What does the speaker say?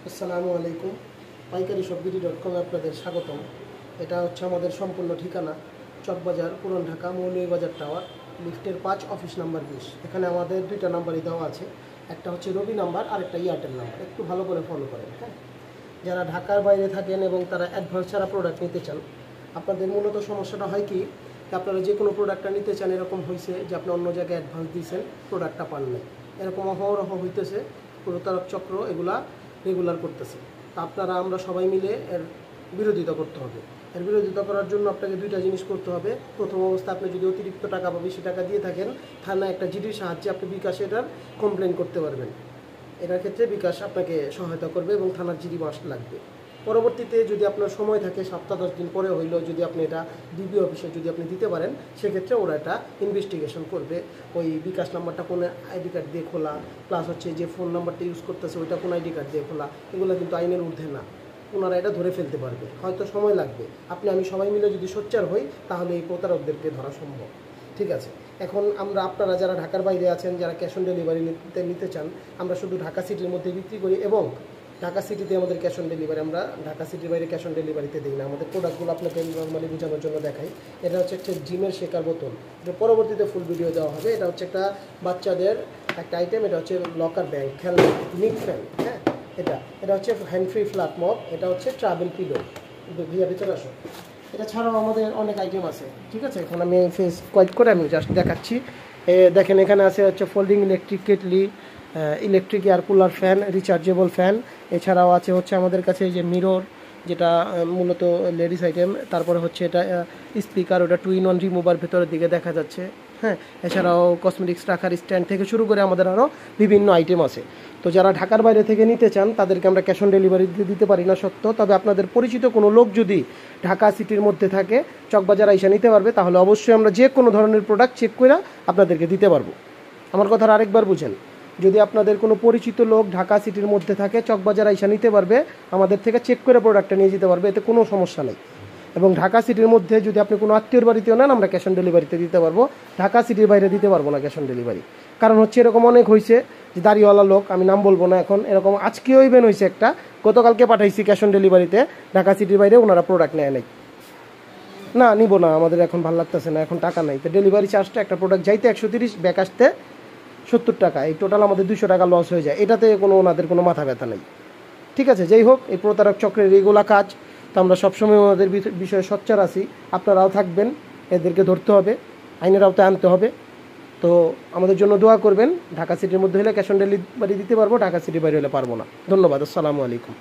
আসসালামু আলাইকুম। পাইকারি সবগিরি.com আপনাদের স্বাগতম। এটা হচ্ছে আমাদের সম্পূর্ণ ঠিকানা চকবাজার, পুরান ঢাকা, মৌলভীবাজার টাওয়ার, লিফটের 5, অফিস নাম্বার 20। এখানে আমাদের দুইটা নাম্বারই দেওয়া আছে, একটা হচ্ছে রবি নাম্বার আর একটা এয়ারটেল নাম্বার। একটু ভালো করে ফলো করেন, হ্যাঁ। যারা ঢাকার বাইরে থাকেন এবং তারা অ্যাডভান্স ছাড়া প্রোডাক্ট নিতে চান, আপনাদের মূলত সমস্যাটা হয় কি, আপনারা যে কোনো প্রোডাক্টটা নিতে চান, এরকম হয়েছে যে আপনি অন্য জায়গায় অ্যাডভান্স দিয়েছেন, প্রোডাক্টটা পান নাই, এরকম অহরহ হইতেছে। প্রতারক চক্র এগুলা রেগুলার করতেছে। তা আমরা সবাই মিলে এর বিরোধিতা করতে হবে। এর বিরোধিতা করার জন্য আপনাকে দুইটা জিনিস করতে হবে। প্রথম অবস্থা, আপনি যদি অতিরিক্ত টাকা বা বেশি টাকা দিয়ে থাকেন, থানায় একটা জিডির সাহায্যে আপনি বিকাশে এটার কমপ্লেন করতে পারবেন। এটার ক্ষেত্রে বিকাশ আপনাকে সহায়তা করবে এবং থানার জিডি মাস লাগবে। পরবর্তীতে যদি আপনার সময় থাকে, সপ্তাহ 10 দিন পরে হইলেও যদি আপনি এটা ডিবি অফিসে যদি আপনি দিতে পারেন, সেক্ষেত্রে ওরা এটা ইনভেস্টিগেশন করবে। ওই বিকাশ নাম্বারটা কোন আইডি কার্ড দিয়ে খোলা, প্লাস হচ্ছে যে ফোন নাম্বারটা ইউজ করতেছে ওইটা কোন আইডি কার্ড দিয়ে খোলা, এগুলো কিন্তু আইনের ঊর্ধ্বে না। ওনারা এটা ধরে ফেলতে পারবে, হয়তো সময় লাগবে। আমি সবাই মিলে যদি সোচ্চার হই, তাহলে এই প্রতারকদেরকে ধরা সম্ভব। ঠিক আছে, এখন আপনারা যারা ঢাকার বাইরে আছেন, যারা ক্যাশ অন ডেলিভারি নিতে চান, আমরা শুধু ঢাকা সিটির মধ্যে বিক্রি করি এবং ঢাকা সিটিতে আমাদের ক্যাশ অন ডেলিভারি, আমরা ঢাকা সিটির বাইরে ক্যাশ অন ডেলিভারিতে দিই না। আমাদের প্রোডাক্টগুলো আপনাকে নর্মালি বোঝানোর জন্য দেখাই। এটা হচ্ছে একটা জিমের শেখার বোতল, এটা পরবর্তীতে ফুল ভিডিও দেওয়া হবে। এটা হচ্ছে একটা বাচ্চাদের একটা আইটেম, এটা হচ্ছে লকার ব্যাগ, খেলনা, নিক ফ্যান, হ্যাঁ। এটা হচ্ছে হ্যান্ড ফ্রি ফ্ল্যাট মপ, এটা হচ্ছে ট্রাভেল পিলো। ভিয়া ভিতরে আসো। এটা ছাড়াও আমাদের অনেক আইটেম আছে, ঠিক আছে। এখন আমি ফেস কোয়াইট করে আমি জাস্ট দেখাচ্ছি। দেখেন, এখানে আছে হচ্ছে folding electric kettle, electric air cooler fan, rechargeable fan. এছাড়াও আছে হচ্ছে আমাদের কাছে যে মিরর, যেটা মূলত লেডিস আইটেম। তারপরে হচ্ছে এটা স্পিকার, ওটা 2-in-1 রিমুভার, ভেতরের দিকে দেখা যাচ্ছে, হ্যাঁ। এছাড়াও কসমেটিক্স রাখার স্ট্যান্ড থেকে শুরু করে আমাদের আরও বিভিন্ন আইটেম আছে। তো যারা ঢাকার বাইরে থেকে নিতে চান, তাদেরকে আমরা ক্যাশ অন ডেলিভারি দিতে পারি না সত্য, তবে আপনাদের পরিচিত কোনো লোক যদি ঢাকা সিটির মধ্যে থাকে, চকবাজার আইসা নিতে পারবে, তাহলে অবশ্যই আমরা যে কোনো ধরনের প্রোডাক্ট চেক করে আপনাদেরকে দিতে পারবো। আমার কথাটা আরেকবার বুঝেন, যদি আপনাদের কোনো পরিচিত লোক ঢাকা সিটির মধ্যে থাকে, চকবাজার আইসা নিতে পারবে, আমাদের থেকে চেক করে প্রোডাক্টটা নিয়ে যেতে পারবে, এতে কোনো সমস্যা নেই। এবং ঢাকা সিটির মধ্যে যদি আপনি কোনো আত্মীয়র বাড়িতেও নেন, আমরা ক্যাশ অন ডেলিভারিতে দিতে পারবো। ঢাকা সিটির বাইরে দিতে পারবো না ক্যাশ অন ডেলিভারি। কারণ হচ্ছে এরকম অনেক হয়েছে যে দাড়িওয়ালা লোক, আমি নাম বলবো না এখন, এরকম আজকেও ইভেন্ট হয়েছে একটা, গতকালকে পাঠাইছি ক্যাশ অন ডেলিভারিতে, ঢাকা সিটির বাইরে ওনারা প্রোডাক্ট নেয় নাই। না, নিব না, আমাদের এখন ভালো লাগতেছে না, এখন টাকা নাই। তো ডেলিভারি চার্জটা একটা প্রোডাক্ট যাইতে 130, ব্যাক আসতে 70 টাকা, এই টোটাল আমাদের 200 টাকা লস হয়ে যায়। এটাতে ওনাদের কোনো মাথা ব্যথা নেই, ঠিক আছে। যাই হোক, এই প্রতারক চক্রের এগুলা কাজ, তো আমরা সবসময় ওনাদের বিষয়ে সোচ্চার আছি। আপনারাও থাকবেন, এদেরকে ধরতে হবে, আইনের আওতায় আনতে হবে। তো আমাদের জন্য দোয়া করবেন। ঢাকা সিটির মধ্যে হলে ক্যাশ অন ডেলিভারি দিতে পারবো, ঢাকা সিটির বাইরে হলে পারবো না। ধন্যবাদ। আসসালামু আলাইকুম।